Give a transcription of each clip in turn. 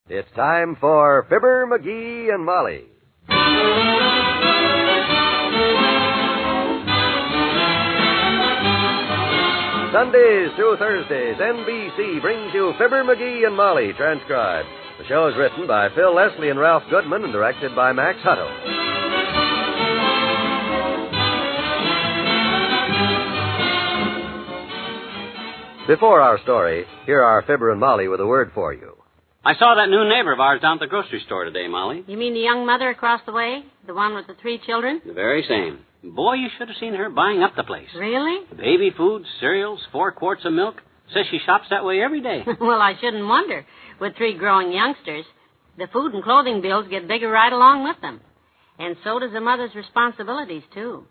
It's time for Fibber McGee and Molly. Sundays through Thursdays, NBC brings you Fibber McGee and Molly, transcribed. The show is written by Phil Leslie and Ralph Goodman and directed by Max Hutto. Before our story, here are Fibber and Molly with a word for you. I saw that new neighbor of ours down at the grocery store today, Molly. You mean the young mother across the way? The one with the 3 children? The very same. Boy, you should have seen her buying up the place. Really? Baby food, cereals, 4 quarts of milk. Says she shops that way every day. Well, I shouldn't wonder. With 3 growing youngsters, the food and clothing bills get bigger right along with them. And so does the mother's responsibilities, too.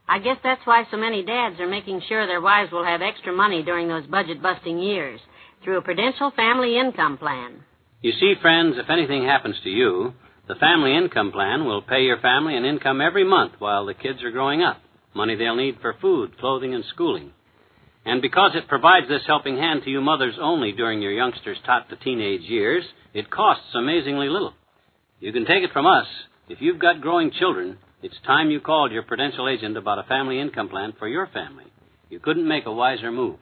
I guess that's why so many dads are making sure their wives will have extra money during those budget-busting years through a Prudential Family Income Plan. You see, friends, if anything happens to you, the Family Income Plan will pay your family an income every month while the kids are growing up, money they'll need for food, clothing, and schooling. And because it provides this helping hand to you mothers only during your youngsters' tot to teenage years, it costs amazingly little. You can take it from us. If you've got growing children, it's time you called your Prudential agent about a family income plan for your family. You couldn't make a wiser move.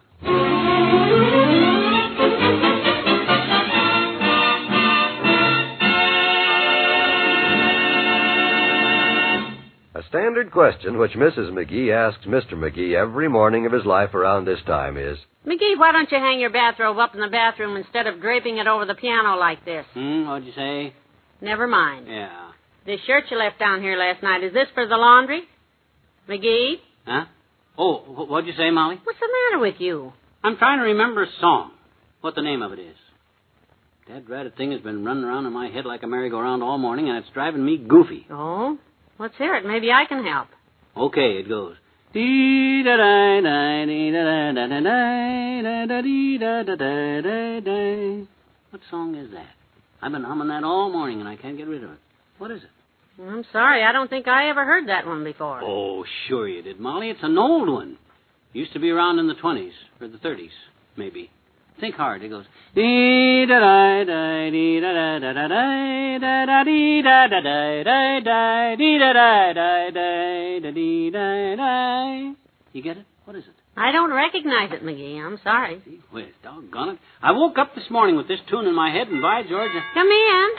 A standard question which Mrs. McGee asks Mr. McGee every morning of his life around this time is, McGee, why don't you hang your bathrobe up in the bathroom instead of draping it over the piano like this? What'd you say? Never mind. Yeah. This shirt you left down here last night, is this for the laundry? McGee? Huh? Oh, what'd you say, Molly? What's the matter with you? I'm trying to remember a song. What the name of it is. That dratted thing has been running around in my head like a merry-go-round all morning, and it's driving me goofy. Oh? Let's hear it. Maybe I can help. Okay, it goes. What song is that? I've been humming that all morning, and I can't get rid of it. What is it? I'm sorry. I don't think I ever heard that one before. Oh, sure you did, Molly. It's an old one. Used to be around in the 20s, or the 30s, maybe. Think hard. It goes. You get it? What is it? I don't recognize it, McGee. I'm sorry. Well, doggone it. I woke up this morning with this tune in my head, and by George... Come in.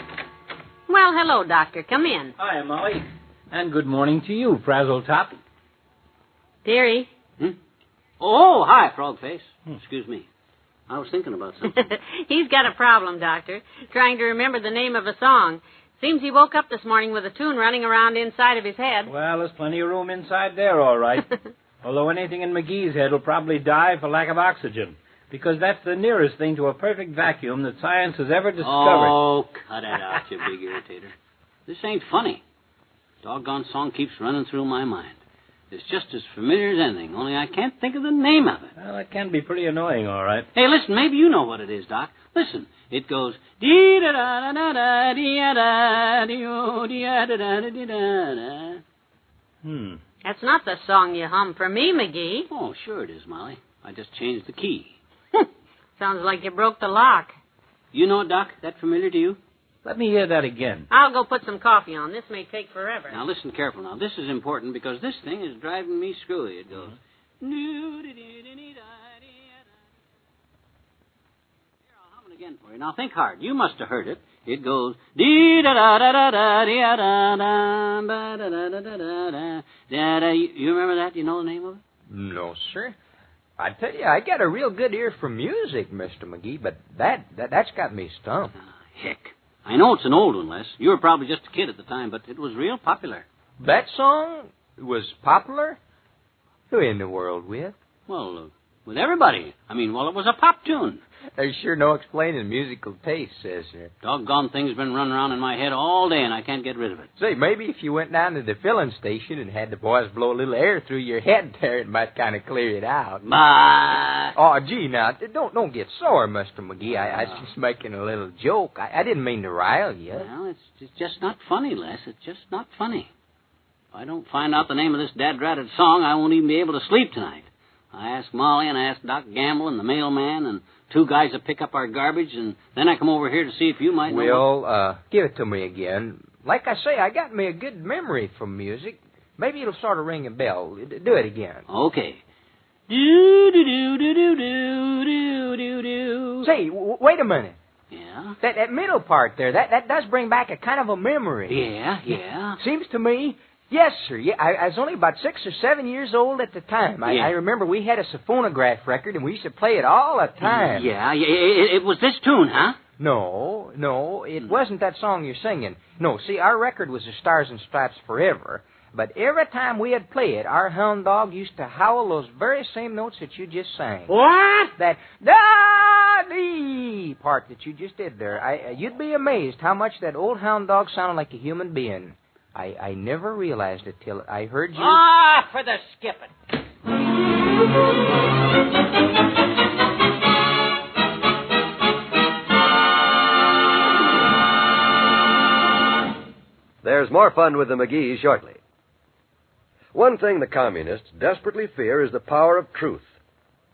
Well, hello, Doctor. Come in. Hi, Molly. And good morning to you, Frazzletop. Dearie. Oh, hi, Frogface. Excuse me. I was thinking about something. He's got a problem, Doctor, trying to remember the name of a song. Seems he woke up this morning with a tune running around inside of his head. Well, there's plenty of room inside there, all right. Although anything in McGee's head will probably die for lack of oxygen, because that's the nearest thing to a perfect vacuum that science has ever discovered. Oh, cut it out, you big irritator. This ain't funny. Doggone song keeps running through my mind. It's just as familiar as anything, only I can't think of the name of it. Well, that can be pretty annoying, all right. Hey, listen, maybe you know what it is, Doc. Listen, it goes dee-da-da-da-da-da-dee-da-da-da-dee-da-da-da. That's not the song you hum for me, McGee. Oh, sure it is, Molly. I just changed the key. Sounds like you broke the lock. You know it, Doc? That familiar to you? Let me hear that again. I'll go put some coffee on. This may take forever. Now, listen careful now. This is important because this thing is driving me screwy. It goes... Here, I'll hum it again for you. Now, think hard. You must have heard it. It goes... You remember that? You know the name of it? No, sir. I tell you, I got a real good ear for music, Mr. McGee, but that's got me stumped. Heck. I know it's an old one, Les. You were probably just a kid at the time, but it was real popular. That song was popular? Who in the world with? Well, with everybody. I mean, well, it was a pop tune. There's sure no explaining musical taste, says there. Doggone thing's been running around in my head all day, and I can't get rid of it. Say, maybe if you went down to the filling station and had the boys blow a little air through your head there, it might kind of clear it out. Bah! Oh, gee, now, don't get sore, Mr. McGee. I was just making a little joke. I didn't mean to rile you. Well, it's just not funny, Les. It's just not funny. If I don't find out the name of this dad-ratted song, I won't even be able to sleep tonight. I asked Molly, and I asked Doc Gamble and the mailman, and 2 guys that pick up our garbage, and then I come over here to see if you might know. Well, give it to me again. Like I say, I got me a good memory from music. Maybe it'll sort of ring a bell. Do it again. Okay. Do-do-do-do-do-do-do-do. Say, wait a minute. Yeah? That middle part there, that does bring back a kind of a memory. Yeah. Seems to me, yes, sir. Yeah, I was only about 6 or 7 years old at the time. I remember we had a phonograph record, and we used to play it all the time. Yeah. It was this tune, huh? No, it wasn't that song you're singing. No, see, our record was the Stars and Stripes Forever. But every time we'd play it, our hound dog used to howl those very same notes that you just sang. What? That da-dee part that you just did there. You'd be amazed how much that old hound dog sounded like a human being. I never realized it till I heard you... Ah, for the skipping. There's more fun with the McGees shortly. One thing the communists desperately fear is the power of truth.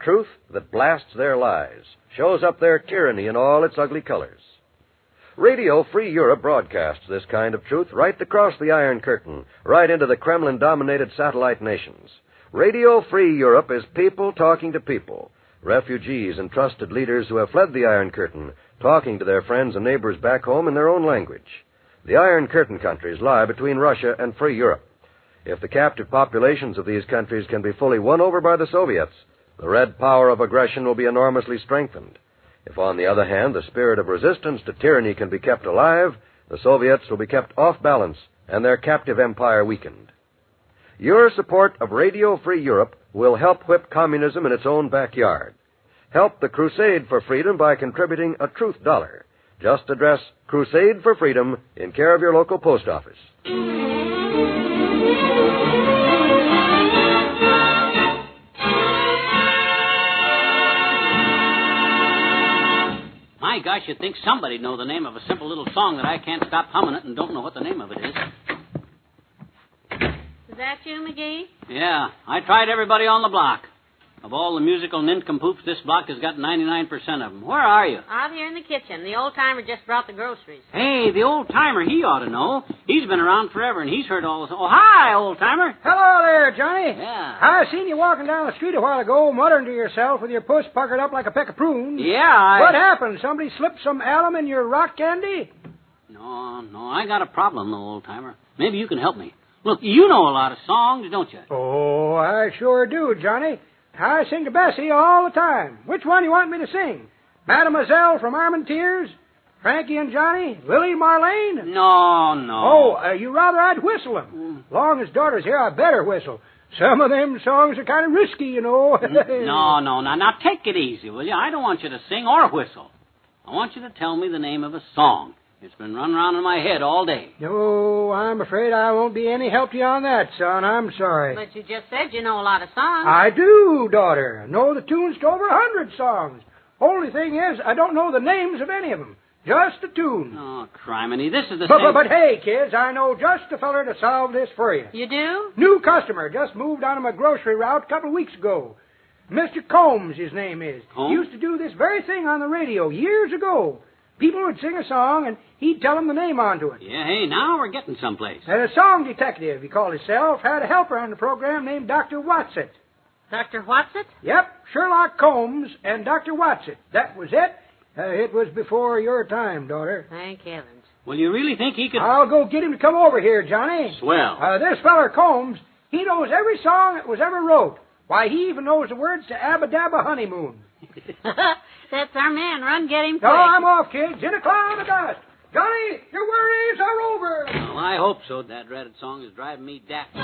Truth that blasts their lies, shows up their tyranny in all its ugly colors. Radio Free Europe broadcasts this kind of truth right across the Iron Curtain, right into the Kremlin-dominated satellite nations. Radio Free Europe is people talking to people, refugees and trusted leaders who have fled the Iron Curtain, talking to their friends and neighbors back home in their own language. The Iron Curtain countries lie between Russia and free Europe. If the captive populations of these countries can be fully won over by the Soviets, the red power of aggression will be enormously strengthened. If, on the other hand, the spirit of resistance to tyranny can be kept alive, the Soviets will be kept off balance and their captive empire weakened. Your support of Radio Free Europe will help whip communism in its own backyard. Help the crusade for freedom by contributing a truth dollar. Just address Crusade for Freedom in care of your local post office. My gosh, you'd think somebody'd know the name of a simple little song that I can't stop humming it and don't know what the name of it is. Is that you, McGee? Yeah, I tried everybody on the block. Of all the musical nincompoops, this block has got 99% of them. Where are you? Out here in the kitchen. The old-timer just brought the groceries. Hey, the old-timer, he ought to know. He's been around forever, and he's heard all this. Oh, hi, old-timer. Hello there, Johnny. Yeah. I seen you walking down the street a while ago, muttering to yourself with your puss puckered up like a peck of prunes. Yeah, What happened? Somebody slipped some alum in your rock candy? No, I got a problem, though, old-timer. Maybe you can help me. Look, you know a lot of songs, don't you? Oh, I sure do, Johnny. I sing to Bessie all the time. Which one you want me to sing? Mademoiselle from Armentières? Frankie and Johnny? Lily Marlene? No. Oh, you rather I'd whistle them. Long as daughter's here, I better whistle. Some of them songs are kind of risky, you know. No. Now take it easy, will you? I don't want you to sing or whistle. I want you to tell me the name of a song. It's been running around in my head all day. No, I'm afraid I won't be any help to you on that, son. I'm sorry. But you just said you know a lot of songs. I do, daughter. Know the tunes to over 100 songs. Only thing is, I don't know the names of any of them. Just the tune. Oh, criminy, this is the same... But hey, kids, I know just the feller to solve this for you. You do? New customer. Just moved on my grocery route a couple of weeks ago. Mr. Combs, his name is. Combs? He used to do this very thing on the radio years ago. People would sing a song, and he'd tell them the name onto it. Yeah, hey, now we're getting someplace. And a song detective, he called himself, had a helper on the program named Dr. Watson. Dr. Watson? Yep, Sherlock Holmes and Dr. Watson. That was it. It was before your time, daughter. Thank heavens. Well, you really think he could... I'll go get him to come over here, Johnny. Swell. This feller Combs, he knows every song that was ever wrote. Why, he even knows the words to Abba Dabba Honeymoon. That's our man. Run, get him quick. No, I'm off, kids. In a cloud of dust. Johnny, your worries are over. Well, I hope so. That dreaded song is driving me daft.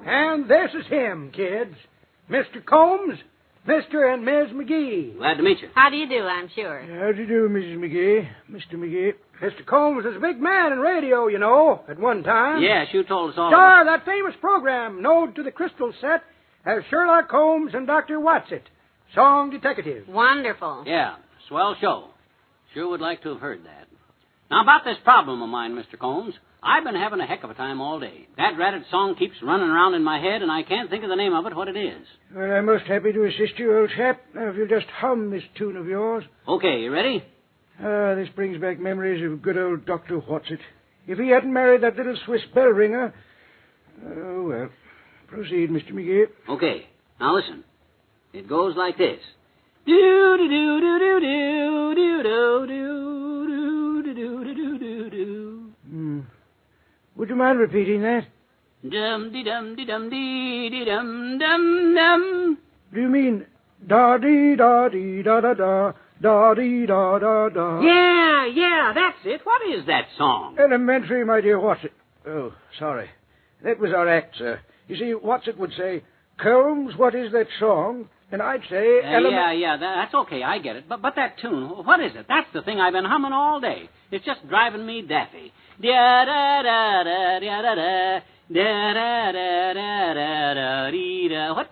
And this is him, kids. Mr. Combs, Mr. and Ms. McGee. Glad to meet you. How do you do, I'm sure. How do you do, Mrs. McGee? Mr. McGee. Mr. Combs was a big man in radio, you know, at one time. Yes, you told us all Star, about... that famous program, Node to the Crystal Set, has Sherlock Holmes and Dr. Watson. Song detective. Wonderful. Yeah, swell show. Sure would like to have heard that. Now, about this problem of mine, Mr. Combs, I've been having a heck of a time all day. That ratted song keeps running around in my head, and I can't think of the name of it, what it is. Well, I'm most happy to assist you, old chap. Now, if you'll just hum this tune of yours. Okay, you ready? This brings back memories of good old Dr. Whatsit. If he hadn't married that little Swiss bell ringer... Oh, well. Proceed, Mr. McGee. Okay, now listen. It goes like this. Do-do-do-do-do-do-do-do-do-do-do-do-do-do. Would you mind repeating that? Dum-de-dum-de-dum-dee-dee-dum-dum-dum. Do you mean da-dee-da-dee-da-da-da, da-dee-da-da-da? Yeah, that's it. What is that song? Elementary, my dear Whatsit. Oh, sorry. That was our act, sir. You see, Whatsit would say, Colmes, what is that song? And I'd say... That's okay. I get it. But that tune, what is it? That's the thing I've been humming all day. It's just driving me daffy. Da-da-da-da-da-da-da. Da-da-da-da-da-da-dee-da. What's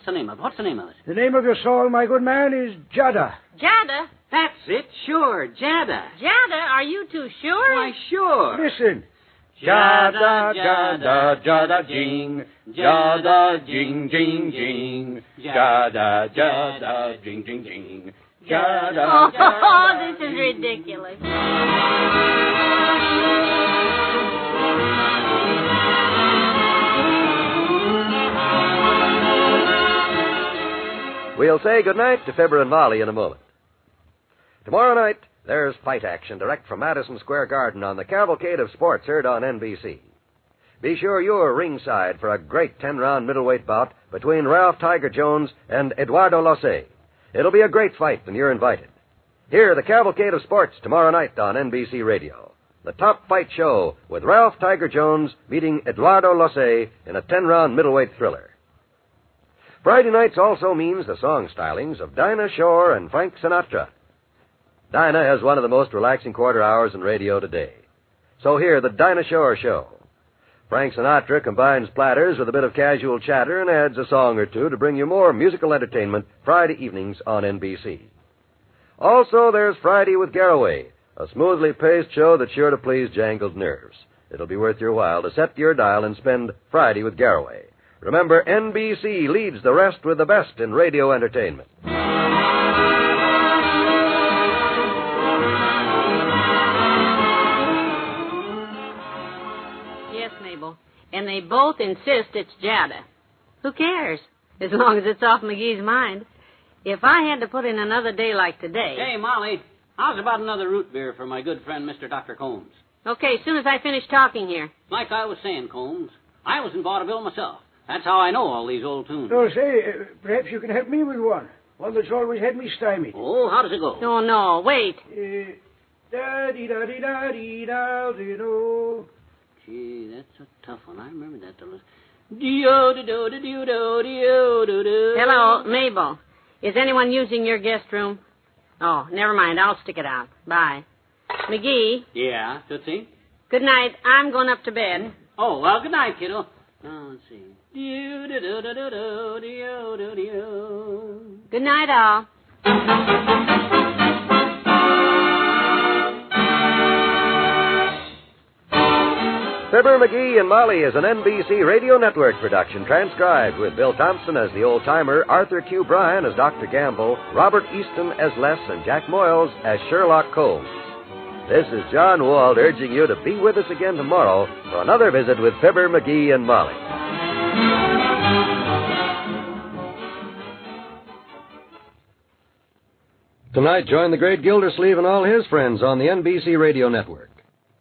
the name of it? What's the name of it? The name of your song, my good man, is Jada. Jada? That's it, sure, Jada. Jada? Are you too sure? Why, sure. Listen. Jada, jada, jada, jing. Jada, jing, jing, jing. Jada, jada, jing, jing, jing. Jada, Oh, this is ridiculous. We'll say goodnight to Fibber and Molly in a moment. Tomorrow night, there's fight action direct from Madison Square Garden on the Cavalcade of Sports heard on NBC. Be sure you're ringside for a great 10-round middleweight bout between Ralph Tiger Jones and Eduardo Losey. It'll be a great fight, and you're invited. Hear the Cavalcade of Sports tomorrow night on NBC Radio. The top fight show with Ralph Tiger Jones meeting Eduardo Losey in a 10-round middleweight thriller. Friday nights also means the song stylings of Dinah Shore and Frank Sinatra. Dinah has one of the most relaxing quarter hours in radio today. So hear the Dinah Shore Show. Frank Sinatra combines platters with a bit of casual chatter and adds a song or two to bring you more musical entertainment Friday evenings on NBC. Also, there's Friday with Garraway, a smoothly paced show that's sure to please jangled nerves. It'll be worth your while to set your dial and spend Friday with Garraway. Remember, NBC leads the rest with the best in radio entertainment. Yes, Mabel. And they both insist it's Jada. Who cares? As long as it's off McGee's mind. If I had to put in another day like today... Hey, Molly, how's about another root beer for my good friend, Mr. Dr. Combs? Okay, as soon as I finish talking here. Like I was saying, Combs, I was in vaudeville myself. That's how I know all these old tunes. Oh, say, perhaps you can help me with one. One that's always had me stymied. Oh, how does it go? Oh, no, wait. Da-dee-da-dee-da-dee-da-dee-da-dee-do. Gee, that's a tough one. I remember that. Hello, Mabel. Is anyone using your guest room? Oh, never mind. I'll stick it out. Bye. McGee. Yeah, Tootsie? Good night. I'm going up to bed. Oh, well, good night, kiddo. Now, let's see. Good night, all. Fibber McGee and Molly is an NBC Radio Network production, transcribed with Bill Thompson as the old-timer, Arthur Q. Bryan as Dr. Gamble, Robert Easton as Les, and Jack Moyles as Sherlock Holmes. This is John Wald urging you to be with us again tomorrow for another visit with Fibber McGee and Molly. Tonight, join the great Gildersleeve and all his friends on the NBC Radio Network.